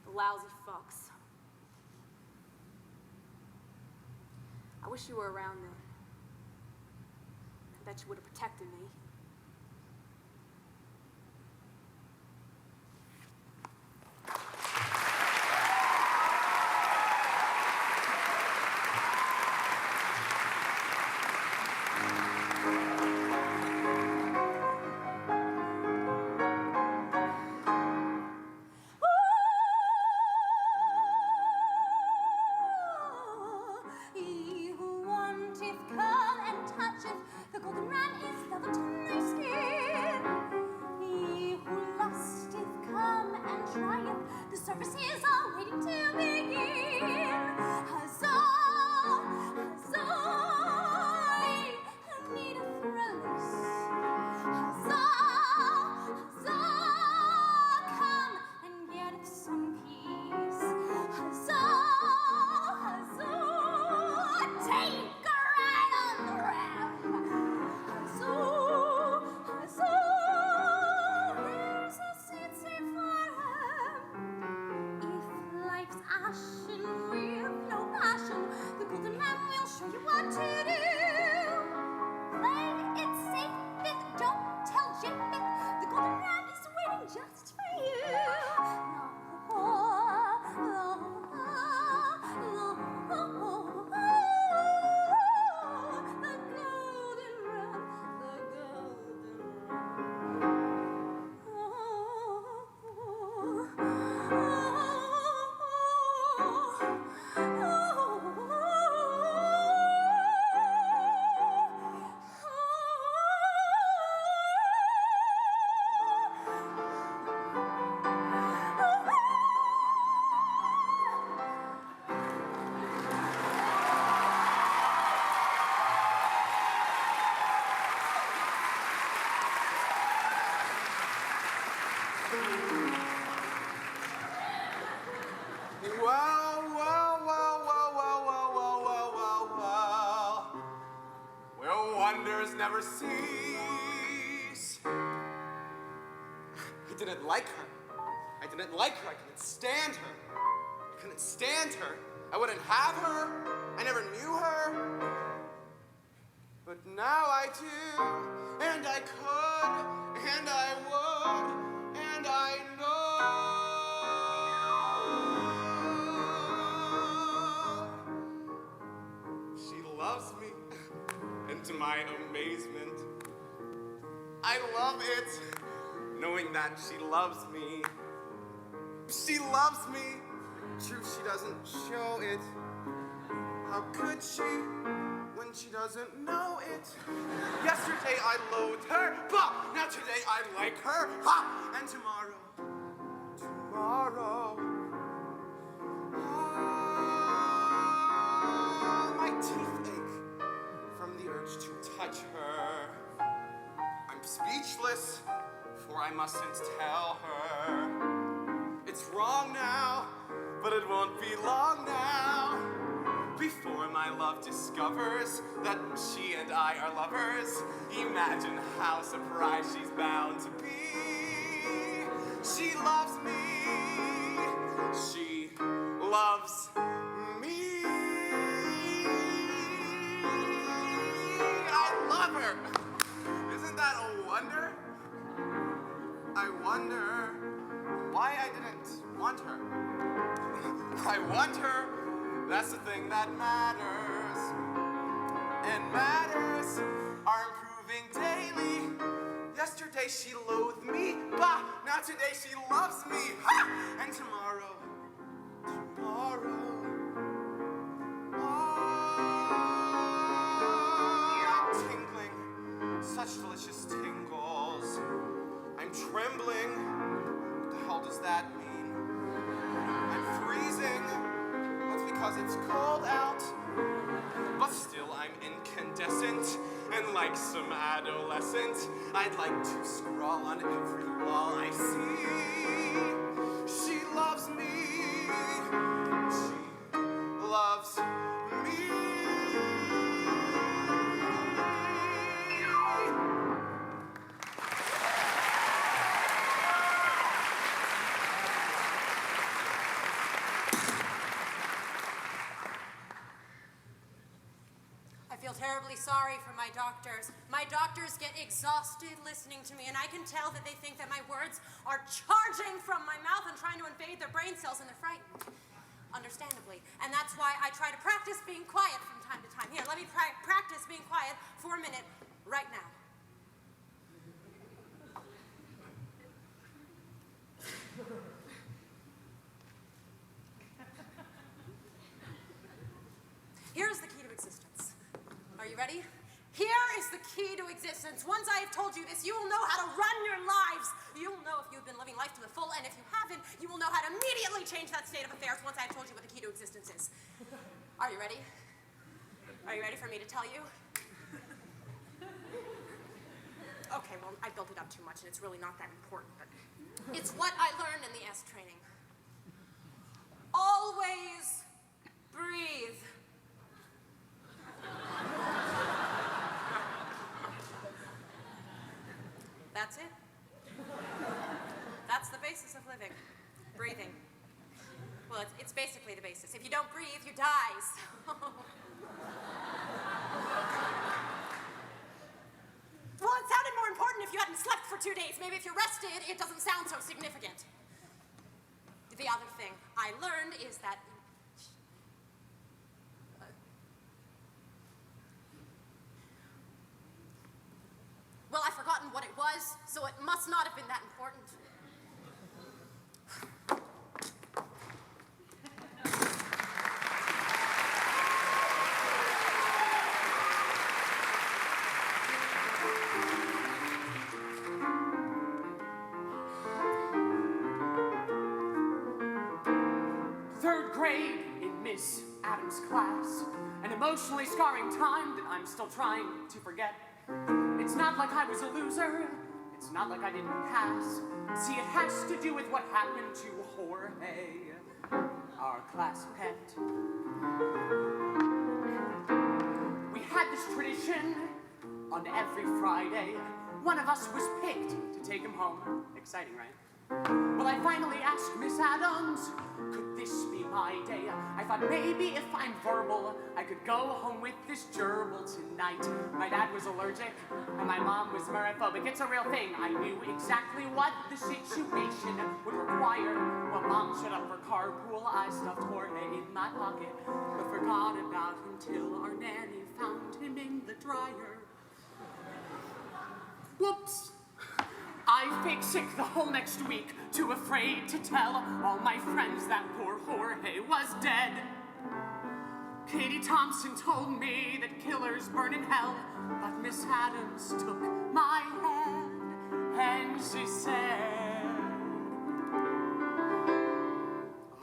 Speaker 9: The lousy fucks. I wish you were around then. I bet you would have protected me.
Speaker 8: He who wanteth, come and toucheth. The golden ram is the
Speaker 6: wonders never cease. I didn't like her. I didn't like her. I couldn't stand her. I couldn't stand her. I wouldn't have her. I never knew her. But now I do, and I could, and I would, and I know she loves me, and to my amazement, I love it, knowing that she loves me. She loves me. True, she doesn't show it. How could she when she doesn't know it? Yesterday I loathed her, but now today I like her. Ha! And tomorrow, my teeth ache from the urge to touch her. I'm speechless, for I mustn't tell her. It's wrong now, but it won't be long now before my love discovers that she and I are lovers. Imagine how surprised she's bound to be. She loves me. She loves me. I love her. Isn't that a wonder? I wonder why I didn't want her. I want her, that's the thing that matters. And matters are improving daily. Yesterday she loathed me, bah! Now today she loves me, ha! And tomorrow, I'm tingling, such delicious tingles. I'm trembling. What the hell does that mean? I'm freezing. That's because it's cold out. But still I'm incandescent. And like some adolescent, I'd like to scrawl on every wall I see. She loves me. She loves me.
Speaker 10: I feel terribly sorry for my doctors. My doctors get exhausted listening to me, and I can tell that they think that my words are charging from my mouth and trying to invade their brain cells, and they're frightened. Understandably. And that's why I try to practice being quiet from time to time. Here, let me practice being quiet for a minute right now. Here's the key to existence. Are you ready? Here is the key to existence. Once I have told you this, you will know how to run your lives. You'll know if you've been living life to the full, and if you haven't, you will know how to immediately change that state of affairs once I've told you what the key to existence is. Are you ready? Are you ready for me to tell you? Okay, well, I built it up too much, and it's really not that important, but it's what I learned in the S training. Always breathe. That's it. That's the basis of living. Breathing. Well, it's basically the basis. If you don't breathe, you die. So. Well, it sounded more important if you hadn't slept for 2 days. Maybe if you're rested, it doesn't sound so significant. The other thing I learned is that well, I've forgotten what it was, so it must not have been that important.
Speaker 11: Third grade in Miss Adams' class, an emotionally scarring time that I'm still trying to forget. It's not like I was a loser, it's not like I didn't pass. See, it has to do with what happened to Jorge, our class pet. We had this tradition On every Friday, one of us was picked to take him home. Exciting, right? Well, I finally asked Miss Adams, could this be my day? I thought maybe if I'm verbal, I could go home with this gerbil tonight. My dad was allergic, and my mom was meriphobic. It's a real thing. I knew exactly what the situation would require. When Mom showed up for carpool, I stuffed Jorge in my pocket, but forgot about him till our nanny found him in the dryer. Whoops! I faked sick the whole next week, too afraid to tell all my friends that poor Jorge was dead. Katie Thompson told me that killers burn in hell, but Miss Adams took my hand and she said,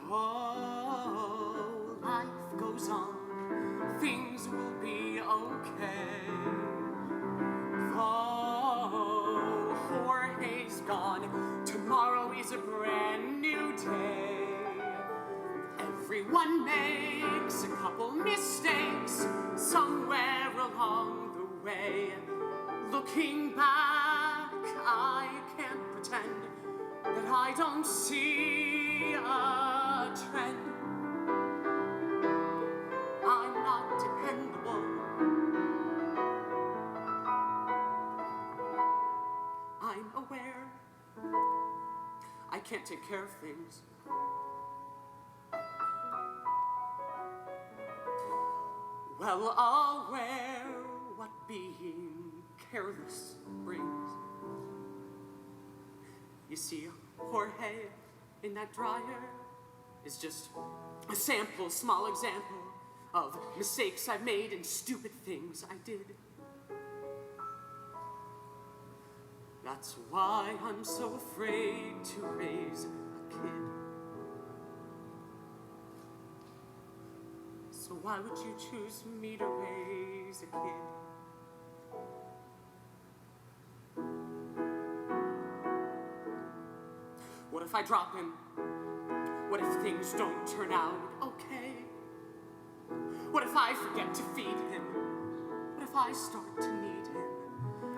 Speaker 11: oh, life goes on, things will be okay. Jorge's gone. Tomorrow is a brand new day. Everyone makes a couple mistakes somewhere along the way. Looking back, I can't pretend that I don't see a trend. I'm not dependable. I'm aware I can't take care of things. Well, aware what being careless brings. You see, Jorge in that dryer is just a sample, small example of mistakes I made and stupid things I did. That's why I'm so afraid to raise a kid. So why would you choose me to raise a kid? What if I drop him? What if things don't turn out okay? What if I forget to feed him? What if I start to need him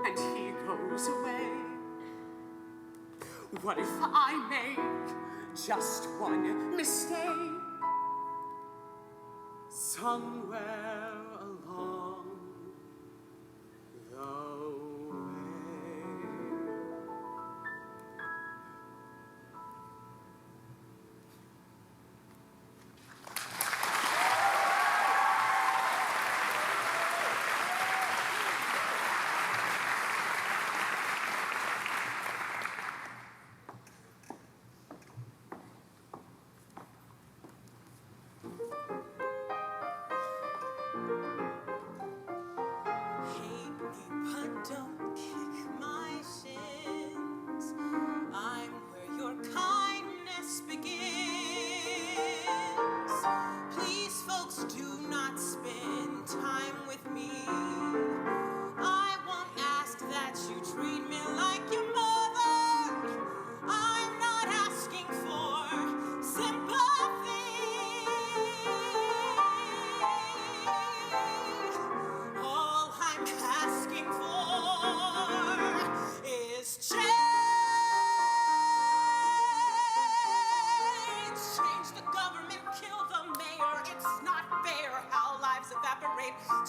Speaker 11: and he goes away? What if I make just one mistake somewhere along the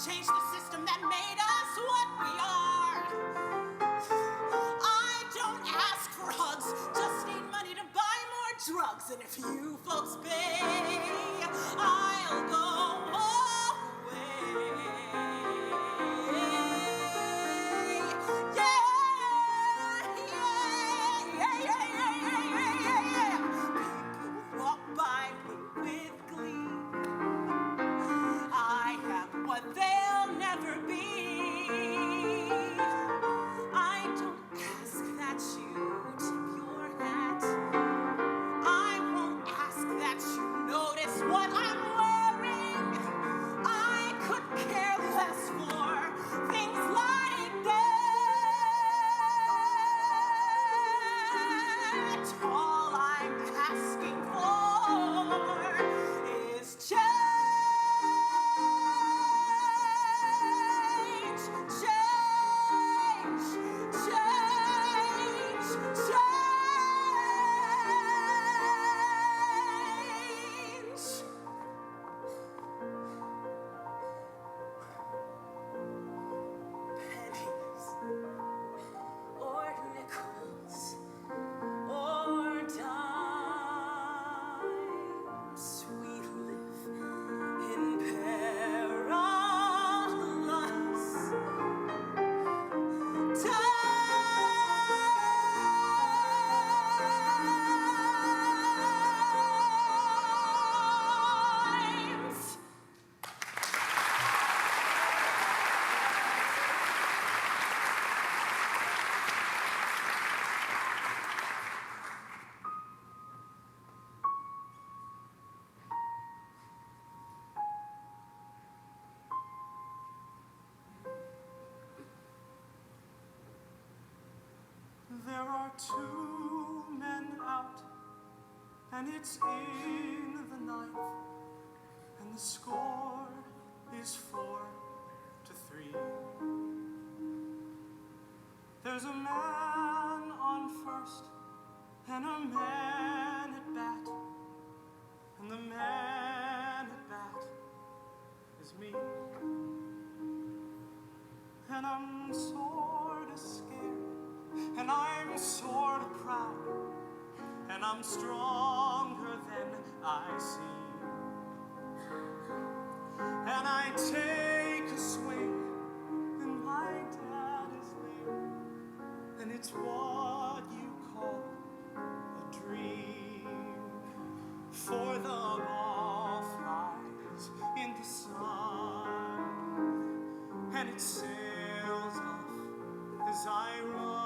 Speaker 12: change the system that made us what we are. I don't ask for hugs, just need money to buy more drugs. And if you folks pay, I'll go away. Yeah. People walk by me with glee. I am what they'll never be. I don't ask that you tip your hat. I won't ask that you
Speaker 6: two men out, and it's in the ninth, and the score is 4-3. There's a man on first, and a man at bat, and the man at bat is me. And I'm sorta scared, and I'm sorta proud, and I'm stronger than I seem. And I take a swing, and my dad is there, and it's what you call a dream. For the ball flies in the sun, and it sails off as I run.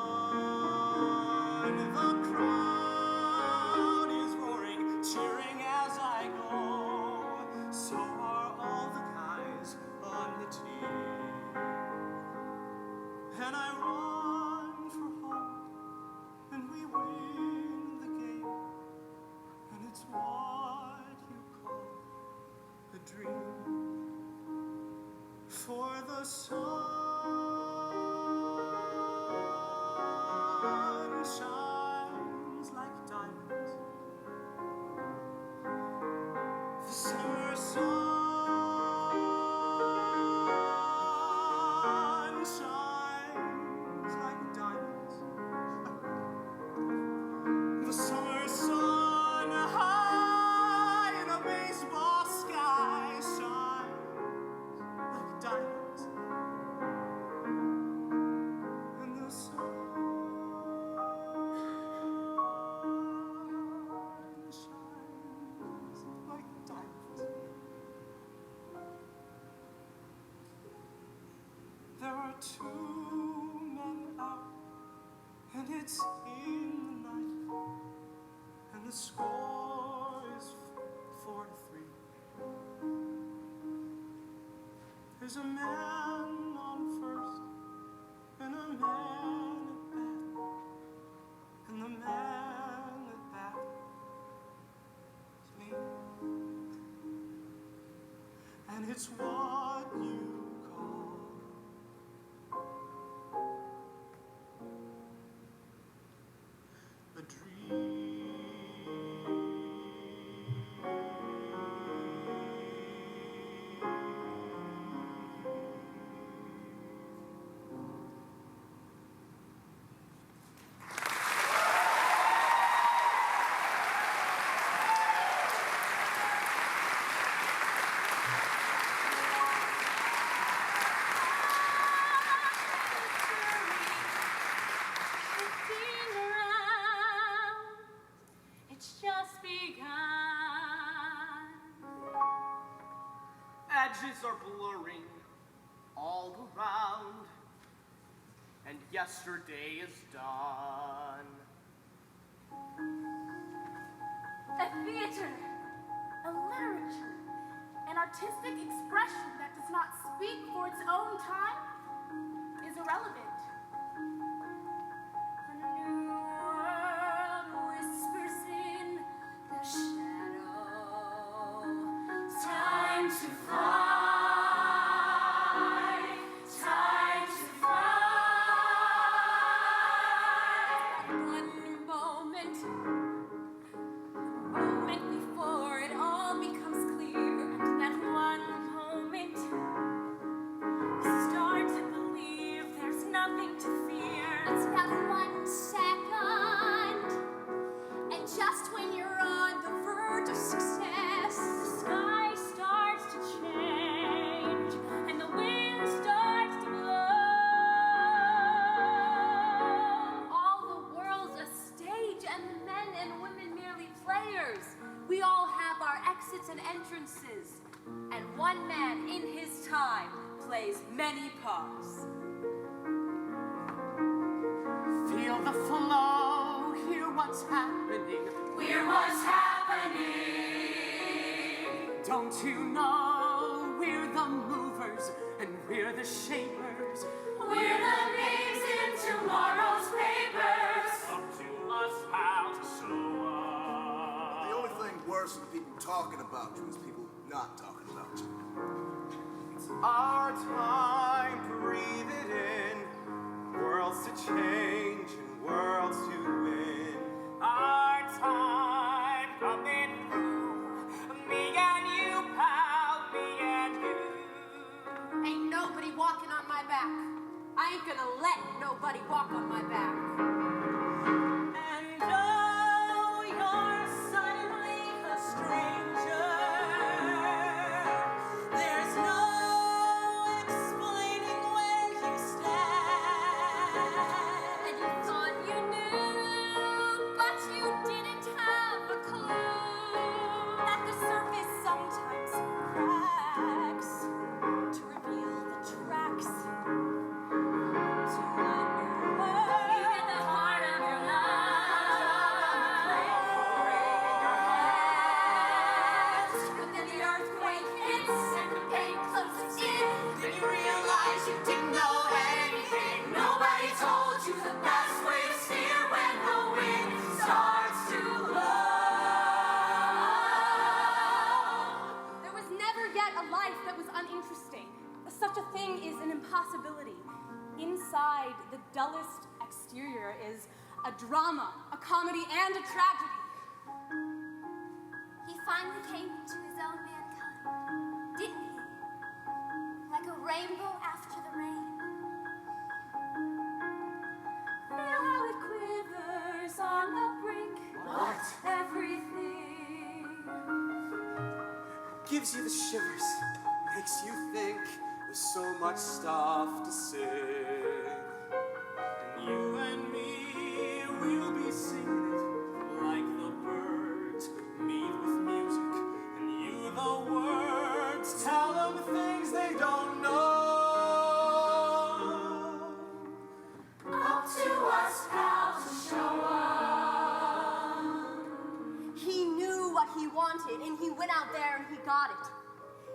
Speaker 6: The crowd is roaring, cheering as I go. So are all the guys on the team. And I run for home, and we win the game. And it's what you call a dream. For the sun shines like diamonds. The summer sun shines like diamonds. The summer sun high in a baseball sky shines like diamonds. And the sun shines like diamonds. There are two men out, and it's in the night, and the score is 4-3. There's a man on first, and a man at bat, and the man at bat is me. And it's what you call a dream.
Speaker 8: It's just begun.
Speaker 11: Edges are blurring all around, and yesterday is done.
Speaker 9: A theater, a literature, an artistic expression that does not speak for its own time is irrelevant. A new world whispers in the shadow. Time to fly. Time to fly. One moment before it all becomes clear, and that one moment start to believe there's nothing to fear. It's that 1 second, and just when you're on the verge of success, the sky starts to change, and the wind starts to blow. All the world's a stage, and the men and women merely players. We all have our exits and entrances, and one man in his time plays many parts.
Speaker 11: Feel the flow, hear what's happening.
Speaker 8: Hear what's happening.
Speaker 11: Don't you know we're the movers and we're the shapers?
Speaker 8: We're the names in tomorrow's papers.
Speaker 6: Up to
Speaker 7: to the people talking about you as people not talking about you.
Speaker 6: It's our time, breathe it in. Worlds to change and worlds to win. Our time coming through. Me and you, pal, me and you.
Speaker 10: Ain't nobody walking on my back. I ain't gonna let nobody walk on my back.
Speaker 12: And oh, you're suddenly a stranger. There's no explaining where you stand.
Speaker 8: And you thought you knew, but you didn't have a clue that the surface sometimes cracks to reveal the tracks to a new world. You hit the heart of your life. But then the earthquake hits and the pain closes in.
Speaker 12: Then you realize you didn't know anything. Nobody told you the best way to steer when the wind starts to blow.
Speaker 9: There was never yet a life that was uninteresting. Such a thing is an impossibility. Inside the dullest exterior is a drama, a comedy, and a tragedy.
Speaker 8: He finally came to his own mankind, didn't he? Like a rainbow after the rain. Feel how it quivers on the brink.
Speaker 6: What?
Speaker 8: Everything.
Speaker 6: Gives you the shivers, makes you think there's so much stuff to say. And you and me, we'll be singing it like the birds meet with music. And you the words, tell them things they don't know.
Speaker 12: Up to us, pal, to show up.
Speaker 9: He knew what he wanted, and he went out there and he got it.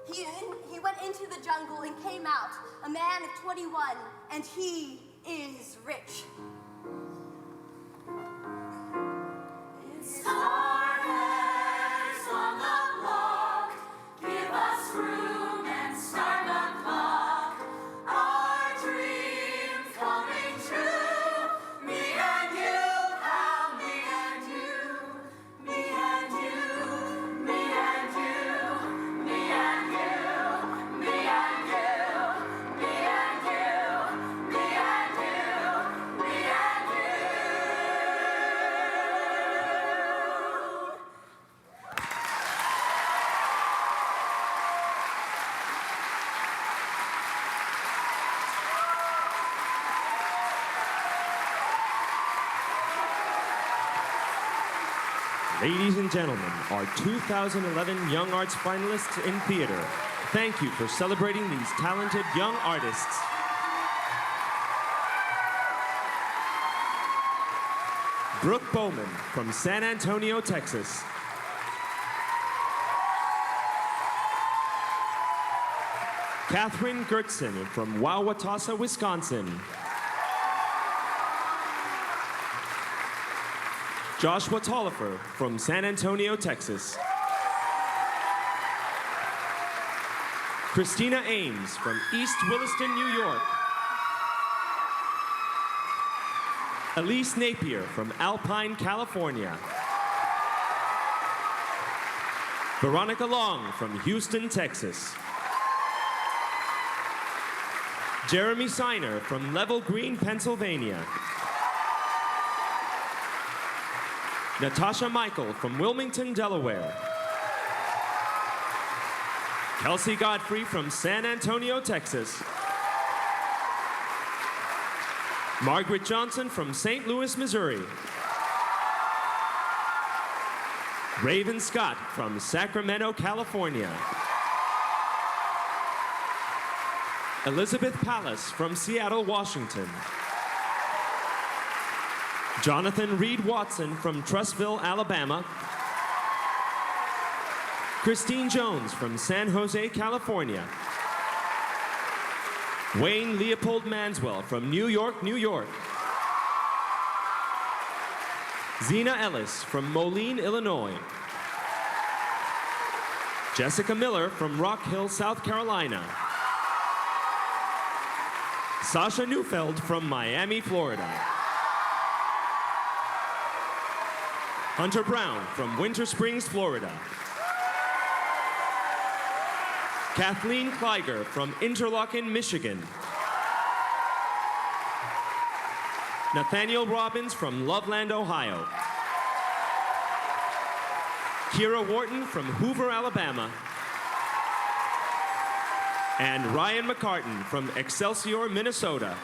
Speaker 9: He went into the jungle and came out, a man of 21, and he is rich.
Speaker 12: It's our heads on the block. Give us room and start the clock. Our dreams coming true. Me and you, pal, me and you. Me and you, me and you. Me and you, me and you. Me and you, me and you. Me and you.
Speaker 4: Ladies and gentlemen, our 2011 Young Arts finalists in theater, thank you for celebrating these talented young artists. Brooke Bowman from San Antonio, Texas. Catherine Gertson from Wauwatosa, Wisconsin. Joshua Tollifer from San Antonio, Texas. Christina Ames from East Williston, New York. Elise Napier from Alpine, California. Veronica Long from Houston, Texas. Jeremy Siner from Level Green, Pennsylvania. Natasha Michael from Wilmington, Delaware. Kelsey Godfrey from San Antonio, Texas. Margaret Johnson from St. Louis, Missouri. Raven Scott from Sacramento, California. Elizabeth Pallas from Seattle, Washington. Jonathan Reed Watson from Trussville, Alabama. Christine Jones from San Jose, California. Wayne Leopold Manswell from New York, New York. Zena Ellis from Moline, Illinois. Jessica Miller from Rock Hill, South Carolina. Sasha Neufeld from Miami, Florida. Hunter Brown from Winter Springs, Florida. Kathleen Kleiger from Interlochen, Michigan. Nathaniel Robbins from Loveland, Ohio. Kira Wharton from Hoover, Alabama. And Ryan McCartan from Excelsior, Minnesota.